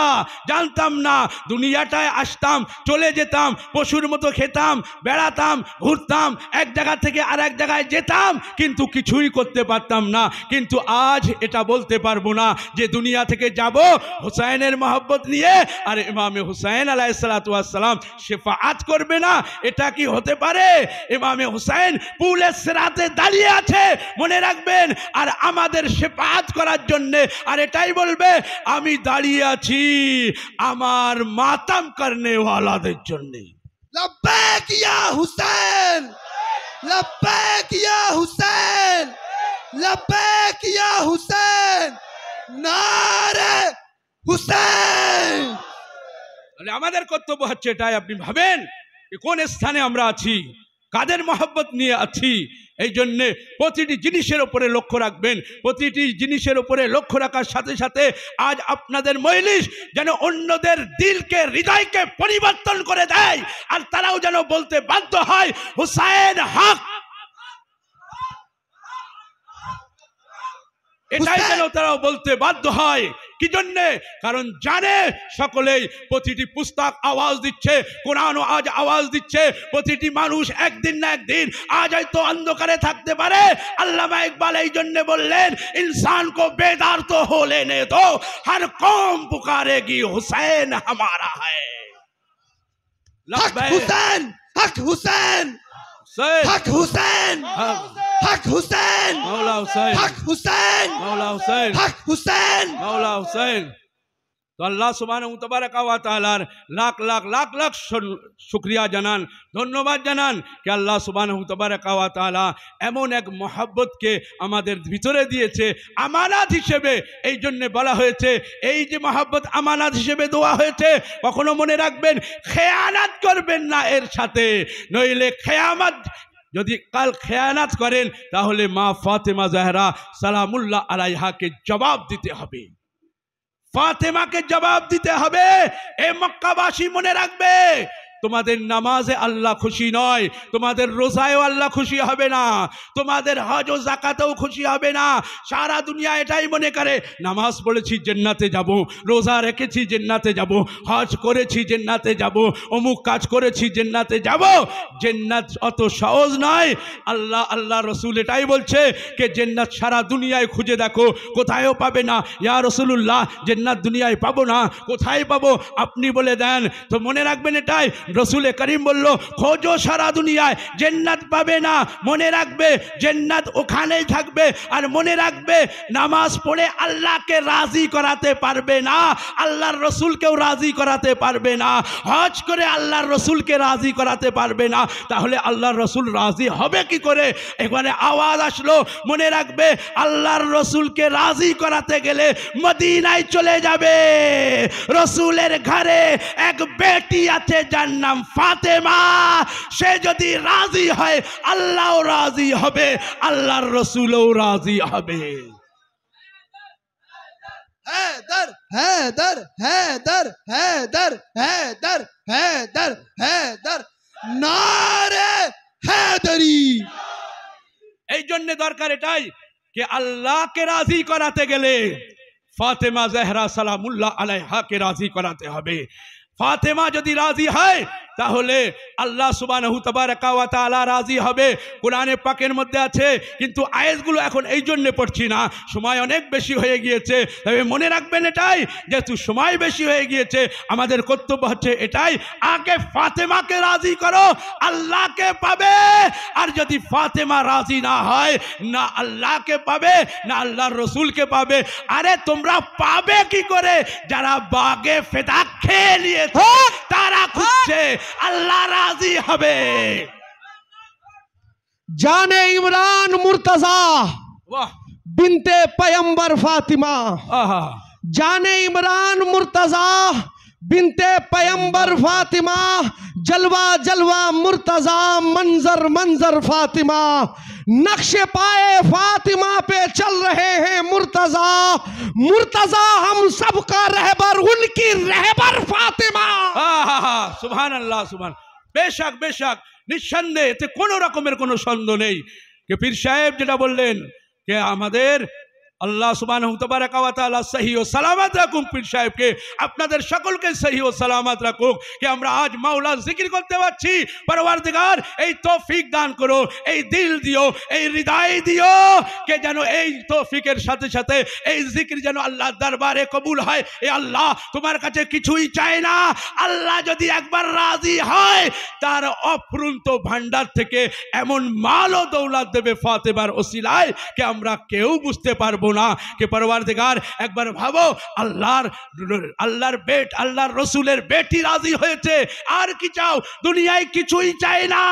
জানতাম না। দুনিয়াটায় আসতাম, চলে যেতাম, পশুর মতো খেতাম, বেড়াতাম, ঘুরতাম, এক জায়গা থেকে আর এক জায়গায় যেতাম, কিন্তু কিছুই করতে পারতাম না। কিন্তু আজ এটা বলতে পারবো না যে দুনিয়া থেকে যাব হুসাইনের মহব্বত নিয়ে আর ইমামে হুসাইন আলাইহিসসালাতু ওয়াস সালাম শেফাআত করবে না। এটা কি হতে পারে? ইমামে হুসাইন পুলে সিরাতে দাঁড়িয়ে আছে, মনে রাখবেন, আর আমাদের শেফাআত করার জন্য। আর এটাই বলবে, আমি দাঁড়িয়ে আছি আমার মাতাম করনে ওয়ালাদের জন্য। लब्बैक या हुसैन, लब्बैक या हुसैन, लब्बैक या हुसैन, नारे हुसैन। আমাদের কর্তব্য হচ্ছে এটাই। আপনি ভাবেন কোন স্থানে আমরা আছি, কাদের মহব্বত নিয়ে আছি। এই জন্যে প্রতিটি জিনিসের উপরে লক্ষ্য রাখবেন। প্রতিটি জিনিসের উপরে লক্ষ্য রাখার সাথে সাথে আজ আপনাদের মজলিস যেন অন্যদের দিলকে, হৃদয়কে পরিবর্তন করে দেয়, আর তারাও যেন বলতে বাধ্য হয় হুসাইন হক। এটাই যেন তারাও বলতে বাধ্য হয়। কি জন্যে? কারণ জানে সকলেই প্রতিটি পুস্তক আওয়াজ দিচ্ছে, কোরআনও আজ আওয়াজ দিচ্ছে। প্রতিটি মানুষ একদিন না একদিন আজ হয়তো অন্ধকারে থাকতে পারে। আল্লামা ইকবাল এই জন্য বললেন, ইনসান কো বেদার তো হো লেনে দো, হর কৌম পুকারেগি হুসैन हमारा है। हक हुसैन, हक हुसैन, हक हुसैन, हक हुसैन, मौला हुसैन, हक हुसैन, मौला हुसैन, हक हुसैन। मौला हुसैन। तो अल्लाह सुब्हानाहु तबारक व तआलार लाख लाख लाख लाख शुक्रिया জানান, ধন্যবাদ জানান कि আল্লাহ সুবহানাহু তবারক व तआला এমন এক মহব্বতকে আমাদের ভিতরে দিয়েছে আমানত হিসেবে। এই জন্য বলা হয়েছে, এই যে মহব্বত আমানত হিসেবে দেওয়া হয়েছে, কখনো মনে রাখবেন খেয়ানত করবেন না এর সাথে, নইলে খেয়ামত যদি কাল খেয়ানত করেন তাহলে মা ফাতেমা জাহরা সালামুল্লাহ আলাইহাকে জবাব দিতে হবে, ফাতেমাকে জবাব দিতে হবে। এ মক্কাবাসী মনে রাখবে, তোমাদের নামাজে আল্লাহ খুশি নয়, তোমাদের রোজায়ও আল্লাহ খুশি হবে না, তোমাদের হজ ও যাকাতেও খুশি হবে না। সারা দুনিয়া এটাই মনে করে নামাজ পড়েছি জান্নাতে যাব, রোজা রেখেছি জান্নাতে যাব, হজ করেছি জান্নাতে যাব, অমুক কাজ করেছি জান্নাতে যাব। জান্নাত অত সহজ নয়। আল্লাহ রসুল এটাই বলছে যে জান্নাত সারা দুনিয়ায় খুঁজে দেখো, কোথায়ও পাবে না। ইয়া রাসূলুল্লাহ, জান্নাত দুনিয়ায় পাবো না, কোথায় পাবো আপনি বলে দেন। তো মনে রাখবেন এটাই রসুল করিম বলল, খোঁজো সারা দুনিয়ায়, জান্নাত পাবে না। মনে রাখবে জান্নাত ওখানেই থাকবে। আর মনে রাখবে নামাজ পড়ে আল্লাহকে রাজি করাতে পারবে না, আল্লাহর রসুলকেও রাজি করাতে পারবে না, হজ করে আল্লাহর রসুলকে রাজি করাতে পারবে না। তাহলে আল্লাহর রসুল রাজি হবে কি করে? এখানে আওয়াজ আসলো, মনে রাখবে আল্লাহর রসুলকে রাজি করাতে গেলে মদিনায় চলে যাবে। রসুলের ঘরে এক বেটি আছে যার নাম ফাতেমা, সে যদি রাজি হয় আল্লাহও রাজি হবে, আল্লাহর রসুলও রাজি হবে। हैदर हैदर हैदर हैदर हैदर हैदर हैदर, नारे हैदरी। এই জন্য দরকার এটাই যে আল্লাহকে রাজি করাতে গেলে ফাতেমা জাহরা সালামুল্লাহ আলাইহাকে রাজি করাতে হবে। ফাতেমা যদি রাজি হয় তাহলে আল্লাহ সুবহানাহু তাবারাকা ওয়া তাআলা রাজি হবে। কোরআনে পাকের মধ্যে আছে, কিন্তু আয়াতগুলো এখন এই জন্য পড়ছি না, সময় অনেক বেশি হয়ে গিয়েছে। তবে মনে রাখবেন এটাই, যেহেতু সময় বেশি হয়ে গিয়েছে আমাদের কর্তব্য হচ্ছে এটাই, আগে ফাতেমাকে রাজি করো, আল্লাহকে পাবে। আর যদি ফাতেমা রাজি না হয়, না আল্লাহকে পাবে না আল্লাহর রসুলকে পাবে। আরে তোমরা পাবে কি করে? যারা বাগে ফেদা খেয়ে নিয়েছে তারা খুঁজছে, আল্লাহ রাজি হবে। जाने इमरान मुर्तजा वाह, बिनते पैगंबर फातिमा, आहा, जाने इमरान मुर्तजा बिनते पैगंबर फातिमा, जलवा जलवा मुर्तजा, मंजर मंजर फातिमा, नक्शे पाए फातिमा पे चल रहे हैं मुर्तजा, मुर्तजा हम सबका रहबर, उनकी रहबर फातिमा। আহা, সুবহানাল্লাহ, সুবহান। বেশক বেশক, নিঃসন্দেহে এতে কোনো রকমের কোনো সন্দেহ নেই যে পীর সাহেব যেটা বললেন যে আমাদের আল্লাহ সুবহানাহু তাবারাকা ওয়া তাআলা সহি ও সালামত রাখুক, পীর সাহেবকে আপনাদের সকলকে সহি ও সালামত রাখুক, যে আমরা আজ মাওলার জিকির করতে পারছি। পরওয়ারদিগার এই তৌফিক দান করো, এই দিল দিও, এই হৃদয় দিও, কে যেন এই তৌফিকের সাথে সাথে এই জিকির যেন আল্লাহর দরবারে কবুল হয়। এ আল্লাহ, তোমার কাছে কিছুই চাই না, আল্লাহ যদি একবার রাজি হয় তার অফুরন্ত ভান্ডার থেকে এমন মাল ও দৌলত দেবে ফাতেমার ওসিলায় কে আমরা কেউ বুঝতে পারবো না। কে পরওয়ারদিগার একবার ভাবো, আল্লাহর রসুলের বেটি রাজি হয়েছে, আর কি চাও? দুনিয়ায় কিছুই চাই না।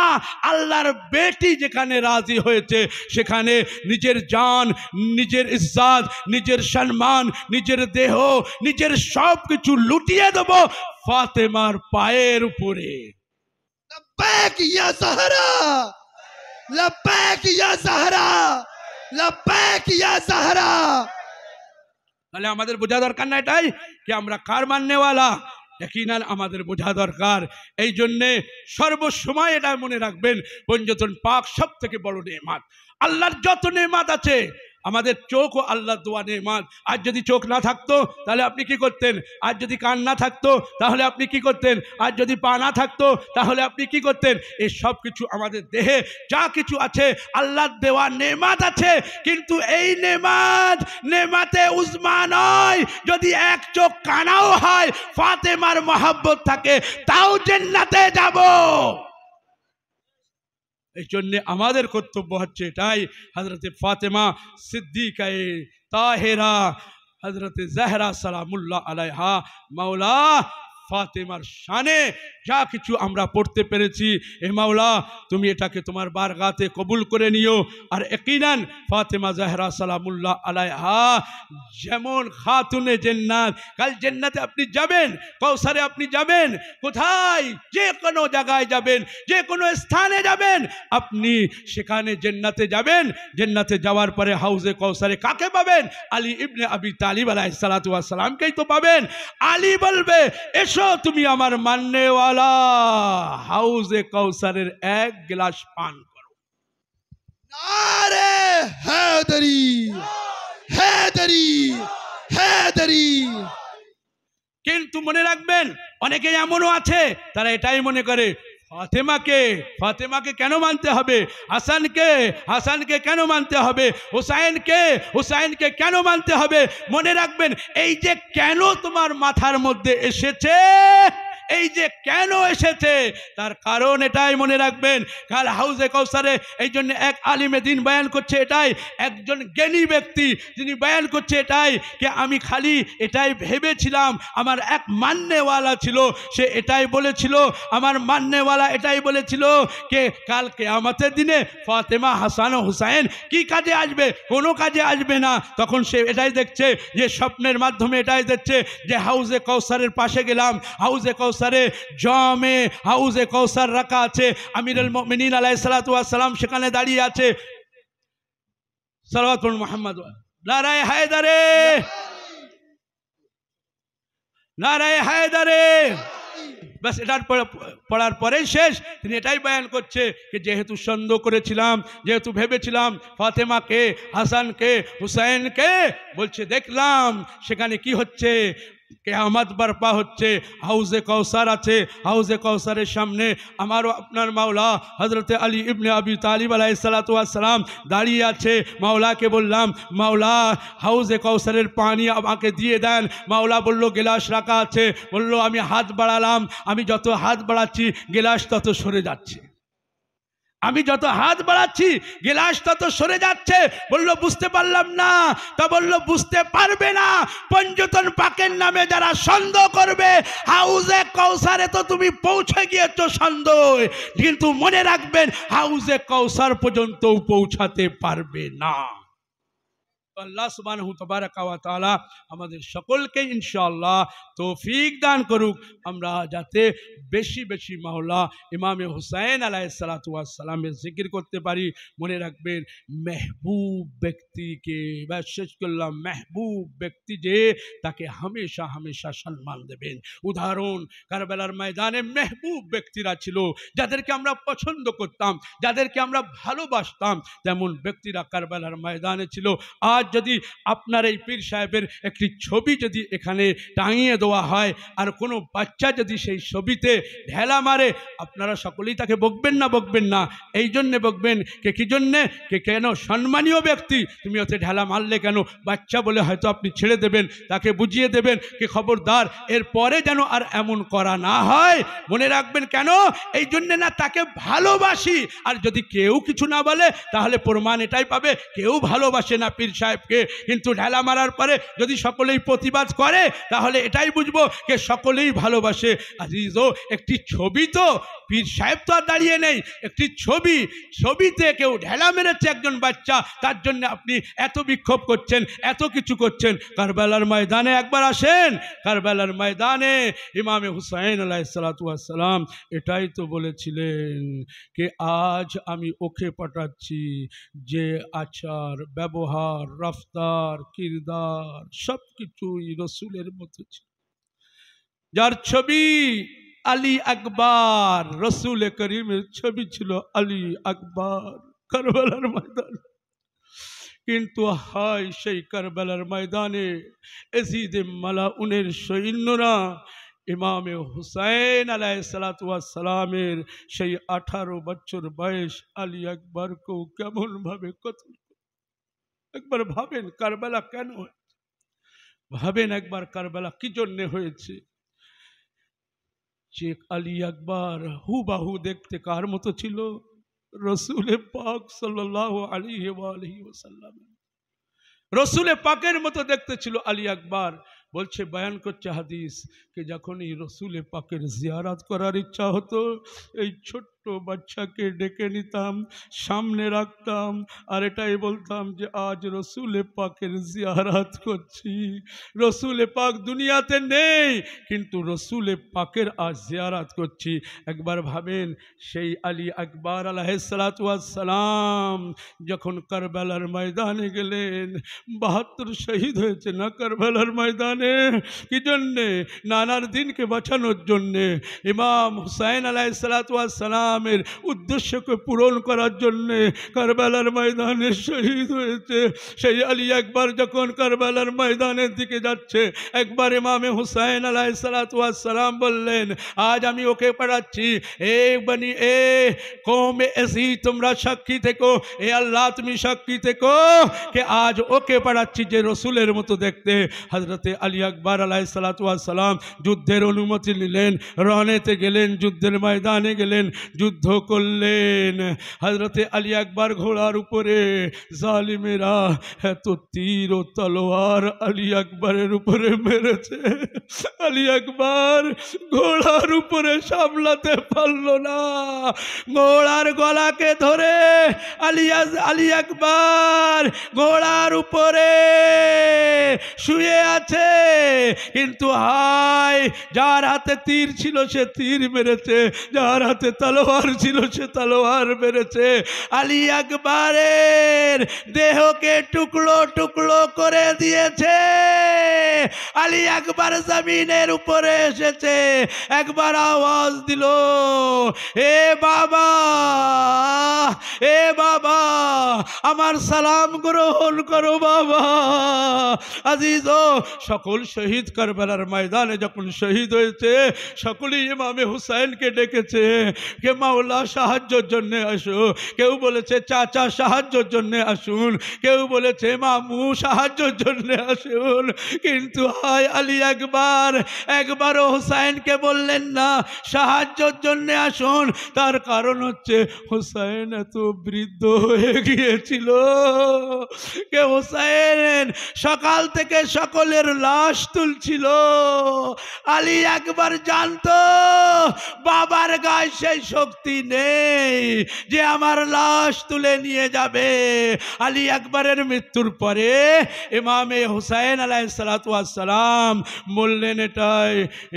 আল্লাহর বেটি যেখানে রাজি হয়েছে সেখানে নিজের জান, নিজের ইজ্জত, নিজের সম্মান, নিজের দেহ, নিজের সব কিছু লুটিয়ে দেব ফাতেমার পায়ের উপরে। लब्बैक या ज़हरा, लब्बैक या ज़हरा, लब्बैक या ज़हरा। তাহলে আমাদের বোঝা দরকার না এটাই কি আমরা কার মাননেওয়ালা? ইয়াকিনান আমাদের বোঝা দরকার। এই জন্যে সর্বসময় এটা মনে রাখবেন, পঞ্জতন পাক সব থেকে বড় নেমাত। আল্লাহর যত নেমাত আছে, আমাদের চোখ ও আল্লাহর দোয়া নেমাত। আজ যদি চোখ না থাকতো তাহলে আপনি কি করতেন? আজ যদি কান না থাকতো তাহলে আপনি কি করতেন? আজ যদি পা না থাকতো তাহলে আপনি কি করতেন? এই সব কিছু আমাদের দেহে যা কিছু আছে আল্লাহর দেওয়া নেমাত আছে, কিন্তু এই নেমাতে উজমা নয়। যদি এক চোখ কানাও হয়, ফাতেমার মহব্বত থাকে, তাও জান্নাতে যাব। এই জন্যে আমাদের কর্তব্য হচ্ছে এটাই, হযরতে ফাতেমা সিদ্দিকায়ে তাহেরা, হযরতে জাহরা সালামুল্লাহ আলাইহা, মাওলা ফাতেমার শানে যা কিছু আমরা পড়তে পেরেছি, এ মাওলা তুমি এটাকে তোমার বারগাতে কবুল করে নিও। আর ইয়াকিনান ফাতেমা জাহরা সালামুল্লাহ আলাইহা যেমন খাতুনে জান্নাত, কাল জান্নাতে আপনি যাবেন, কৌসারে আপনি যাবেন, কোথায় যে কোনো জায়গায় যাবেন, যে কোনো স্থানে যাবেন, আপনি সেখানে জান্নাতে যাবেন। জান্নাতে যাওয়ার পরে হাউজে কৌসারে কাকে পাবেন? আলী ইবনে আবি তালিব আলাইহিস সালাতু ওয়াস সালামকেই তো পাবেন। আলী বলবে, এসো তুমি আমার মাননেওয়ালা, হাউজে কৌসারের এক গ্লাস পান করো। नारे हैदरी, हैदरी, हैदरी। কিন্তু মনে রাখবেন, অনেকে এমনও আছে তারা এটাই মনে করে ফাতেমাকে কেন মানতে হবে, হাসানকে কেন মানতে হবে, হুসাইনকে কেন মানতে হবে। মনে রাখবেন, এই যে কেন তোমার মাথার মধ্যে এসেছে, এই যে কেন এসেছে তার কারণ এটাই মনে রাখবেন। কাল হাউজে কৌসারে এই জন্য এক আলিমে দিন বয়ান করছে এটাই, একজন জ্ঞানী ব্যক্তি যিনি বয়ান করছে এটাই, যে আমি খালি এটাই ভেবেছিলাম, আমার এক মাননেওয়ালা ছিল, সে এটাই বলেছিল, আমার মাননেওয়ালা এটাই বলেছিল যে কাল কিয়ামতের দিনে ফাতেমা, হাসান ও হুসাইন কি কাজে আসবে? কোনো কাজে আসবে না। তখন সে এটাই দেখছে, যে স্বপ্নের মাধ্যমে এটাই দেখছে যে হাউজে কৌসারের পাশে গেলাম, হাউজে কৌসারে জামে হাউজে কৌসার রাখা আছে, আমিরুল মুমিনিন আলাইহিস সালাতু ওয়াস সালাম সেখানে দাঁড়িয়ে আছে। সালাওয়াতুল মুহাম্মদ, নারায়ে হায়দারে, নারায়ে হায়দারে। বাস এটার পড়ার পরেই শেষ। তিনি এটাই বয়ান করছে যে যেহেতু সন্দেহ করেছিলাম, যেহেতু ভেবেছিলাম ফাতেমাকে, হাসানকে, হুসাইনকে, বলছে দেখলাম সেখানে কি হচ্ছে, কিয়ামত বরপা হচ্ছে, হাউজে কাউসার আছে, হাউজে কাউসারের সামনে আমারও আপনার মাওলা হযরতে আলী ইবনে আবি তালিব আলাইহিস সালাতু ওয়াস সালাম দাঁড়িয়ে আছে। মাওলাকে বললাম, মাওলা হাউজে কাউসারের পানি আমাকে দিয়ে দেন। মাওলা বলল গিলাস রাখা আছে। বলল আমি হাত বাড়ালাম, আমি যত হাত বাড়াচ্ছি গিলাস তত সরে যাচ্ছে, আমি যত হাত বাড়াচ্ছি গিলাস তত সরে যাচ্ছে। বলল বুঝতে পারলাম না। তা বলল বুঝতে পারবে না, পঞ্জতন পাকের নামে যারা সন্দেহ করবে, হাউজে কাউসারে তো তুমি পৌঁছে গিয়েছো সন্দেহ, কিন্তু মনে রাখবেন হাউজে কাউসার পর্যন্ত পৌঁছাতে পারবে না। আল্লাহ সুবহানাহু তাবারাকা ওয়া তাআলা আমাদের সকলকে ইনশাআল্লাহ তৌফিক দান করুক, আমরা যাতে বেশি বেশি মাওলা ইমামে হুসাইন আলাইহিস সালাতু ওয়াস সালামের জিকির করতে পারি। মনে রাখবেন মেহবুব ব্যক্তিকে শেষ করলাম, মেহবুব ব্যক্তি যে তাকে হামেশা হামেশা সম্মান দেবেন। উদাহরণ কারবালার ময়দানে মেহবুব ব্যক্তিরা ছিল, যাদেরকে আমরা পছন্দ করতাম, যাদেরকে আমরা ভালোবাসতাম, তেমন ব্যক্তিরা কারবালার ময়দানে ছিল। আজ যদি আপনার এই পীর সাহেবের একটি ছবি যদি এখানে টাঙিয়ে দেওয়া হয়, আর কোনো বাচ্চা যদি সেই ছবিতে ঢেলা মারে, আপনারা সকলেই তাকে বকবেন না? বকবেন না? এই জন্যে বকবেন কে কি জন্যে, কে কেন সম্মানীয় ব্যক্তি, তুমি ওতে ঢেলা মারলে কেন? বাচ্চা বলে হয়তো আপনি ছেড়ে দেবেন, তাকে বুঝিয়ে দেবেন কি খবরদার এরপরে যেন আর এমন করা না হয়। মনে রাখবেন কেন? এই জন্যে না তাকে ভালোবাসি। আর যদি কেউ কিছু না বলে তাহলে প্রমাণ এটাই পাবে কেউ ভালোবাসে না পীর সাহেবকে। কিন্তু ঢেলা মারার পরে যদি সকলেই প্রতিবাদ করে তাহলে এটাই বুঝবো যে সকলেই ভালোবাসে। আজিজও একটি ছবি, তো পীর সাহেব তো আর দাঁড়িয়ে নেই, একটি ছবি, ছবিতে কেউ ঢেলা মেরেছে একজন বাচ্চা, তার জন্য আপনি এত বিক্ষোভ করছেন, এত কিছু করছেন। কারবালার ময়দানে একবার আসেন, কারবালার ময়দানে ইমামে হুসাইন আলাইহিস সালাতু ওয়াস সালাম এটাই তো বলেছিলেন যে আজ আমি ওকে পাঠাচ্ছি যে আচার ব্যবহার রফতার কিরদার সব কিছুই রসুলের মতো ছিল, যার ছবি আলী আকবর, রসুল করিমের ছবি ছিল আলী আকবর কারবালার ময়দানে। কিন্তু হায় সেই কারবালার ময়দানে এজিদে মালাউনের সৈন্যরা ইমামে হুসাইন আলাইহিস সালাতু ওয়াস সালামের সেই 18 বছর বয়স আলী আকবরকেও কেমন ভাবে কতল। একবার ভাবেন কারবালা কেন হয়েছে, ভাবেন একবার কারবালা কি জন্য হয়েছে। শেখ আলী আকবর হুবাহু দেখতে কার মতো ছিল? রসুল পাক সাল্লাল্লাহু আলাইহি ওয়াসাল্লাম, রসুল পাকের মতো দেখতে ছিল আলী আকবর। বলছে, বয়ান করছে হাদিস कि যখনই রসুল পাকের জিয়ারত করার ইচ্ছা হতো, এই ছোট্ট বাচ্চাকে ডেকে নিতাম, সামনে রাখতাম, আর এটাই বলতাম যে আজ রসুল পাকের জিয়ারত করছি। রসুল পাক দুনিয়াতে নেই, কিন্তু রসুল পাকের আজ জিয়ারত করছি। একবার ভাবেন সেই আলী আকবর আলাইহিস সালাতু ওয়াস সালাম যখন কারবালার ময়দানে গেলেন, 72 শহীদ হয়েছে না কারবালার ময়দানে? কি জন্যে? নানার দিনকে বাঁচানোর জন্যে, ইমাম হুসাইন আলাইহিস সালাতু ওয়াস সালামের উদ্দেশ্যকে পূরণ করার জন্যে কারবালার ময়দানে শহীদ হয়েছে। সেই আলী আকবর যখন কারবালার ময়দানের দিকে যাচ্ছে, একবার ইমামে হুসাইন আলাইহিস সালাতু ওয়াস সালাম বললেন, আজ আমি ওকে পাঠাচ্ছি, এ বনি এ কওমে এসি তোমরা সাক্ষী থেকো, এ আল্লাহ তুমি সাক্ষী থেকো যে আজ ওকে পাঠাচ্ছি যে রসুলের মতো দেখতে। হযরতে আলী আকবর আলাইহিস সালাতু ওয়াস সালাম যুদ্ধের অনুমতি নিলেন, রনেতে গেলেন, যুদ্ধের ময়দানে গেলেন, যুদ্ধ করলেন। হযরতে আলী আকবর ঘোড়ার উপরে, জালিমেরা এত তীর ও তলোয়ার আলী আকবরের উপরে মেরেছে, আলী আকবর ঘোড়ার উপরে সামলাতে পারল না, ঘোড়ার গলাকে ধরে আলী আকবর ঘোড়ার উপরে শুয়ে আছে। কিন্তু হায়, যার হাতে তীর ছিল সে তীর মেরেছে, যার হাতে তলোয়ার ছিল সে তলোয়ার মেরেছে। আলী আকবরের দেহকে টুকরো টুকরো করে দিয়েছে। আলী একবার জমিনের উপরে এসেছে, একবার আওয়াজ দিল, এ বাবা, এ বাবা, আমার সালাম গ্রহণ করো বাবা। আজিজ, সকল শহীদ কারবালার ময়দানে যখন শহীদ হয়েছে, সকলেই ইমামে হুসাইনকে ডেকেছে, কে মাওলা সাহায্যের জন্য আসো, কেউ বলেছে চাচা সাহায্যের জন্য আসুন, কেউ বলেছে মামু সাহায্যের জন্য আসুন। কিন্তু হায় আলী একবারও হুসাইনকে বললেন না সাহায্যের জন্য আসুন। তার কারণ হচ্ছে হুসাইন এত বৃদ্ধ হয়ে গিয়েছিল। কে হুসাইন সকাল থেকে সকলের লাশ তুলছিল। আলী একবার জানতো বাবার গায়ে সেই শক্তি নেই যে আমার লাশ তুলে নিয়ে যাবে। আলী একবারের মৃত্যুর পরে ইমামে হুসাইন আলাইহিস সালাতু ওয়াস সালাম বললেন এটাই,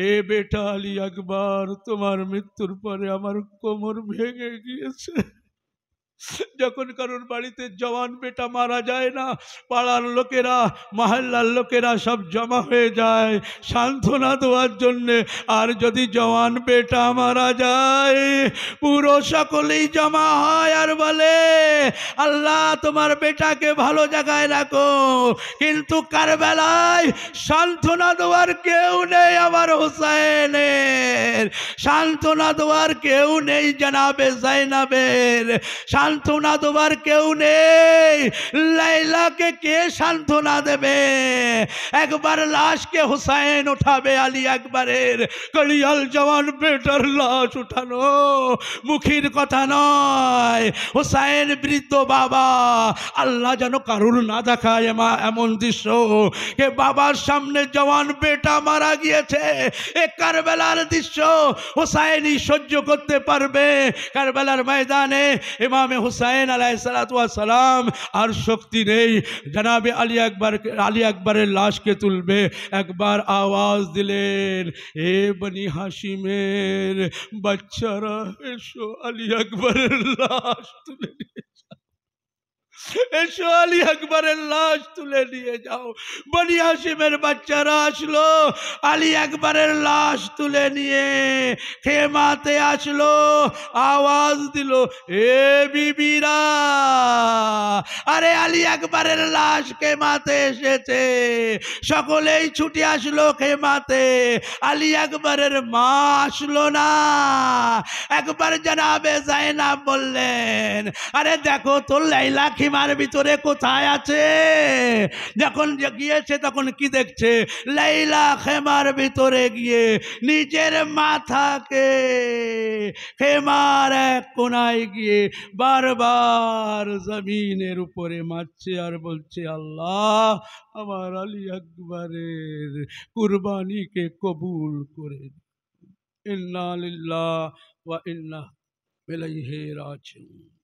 এ বেটা আলী আকবর, তোমার মৃত্যুর পরে আমার কোমর ভেঙে গিয়েছে। যখন কারোর বাড়িতে জওয়ান বেটা মারা যায় না, পাড়ার লোকেরা মহল্লার লোকেরা সব জমা হয়ে যায় সান্ত্বনা দেওয়ার জন্যে। আর যদি জওয়ান বেটা মারা যায়, পুরো সকলেই জমা হয় আর বলে আল্লাহ তোমার বেটাকে ভালো জায়গায় রাখো। কিন্তু কারবালায় সান্ত্বনা দেওয়ার কেউ নেই আমার হুসাইনের, সান্ত্বনা দেওয়ার কেউ নেই জনাবে জাইনাবের, সান্ত্বনা দেবার কেউ নেই। লাইলাকে কে সান্ত্বনা দেবে? একবার লাশকে হুসাইন উঠাবে, আলী একবারের কলিয়াল জওয়ান বেটার লাশ উঠানো মুখের কথা নয়। হুসাইন বৃদ্ধ বাবা, আল্লাহ যেন কারুর না দেখায় এমন দৃশ্য কে বাবার সামনে জওয়ান বেটা মারা গিয়েছে। এ কারবালার দৃশ্য হুসাইনই সহ্য করতে পারবে। কারবালার ময়দানে ইমামে হুসাইন আলাইহিস সালাতু ওয়াস সালাম আর শক্তি নেই, জনাবে আলী আকবরের লাশকে তুলবে। একবার আওয়াজ দিলেন, এ বনি হাশিমের বাচ্চারা এসো, আলী আকবরের লাশ তুলে নিয়ে যাও, এসো আলী আকবরের লাশ তুলে নিয়ে যাও। বনি হাশিমের বাচ্চারা আসলো, আলী আকবরের লাশ তুলে নিয়ে খেমাতে আসলো। আওয়াজ দিল, এ বিবিরা, আরে আলী আকবরের লাশ খেমাতে এসেছে। সকলেই ছুটে আসলো খেমাতে। আলী আকবরের মা আসলো না। একবার জনাবে জাইনাব বললেন, আরে দেখো তো লাইলা খিমার ভিতরে কোথায় আছে। যখন গিয়েছে তখন কি দেখছে, লাইলা খেমার ভিতরে গিয়ে নিজের মাথাকে খেমার এক কোনায় গিয়ে বারবার জমিনের উপরে মারছে আর বলছে, আল্লাহ আমার আলী আকবরের কুরবানিকে কবুল করে। ইন্না লিল্লাহি ওয়া ইন্না ইলাইহি রাজিউন।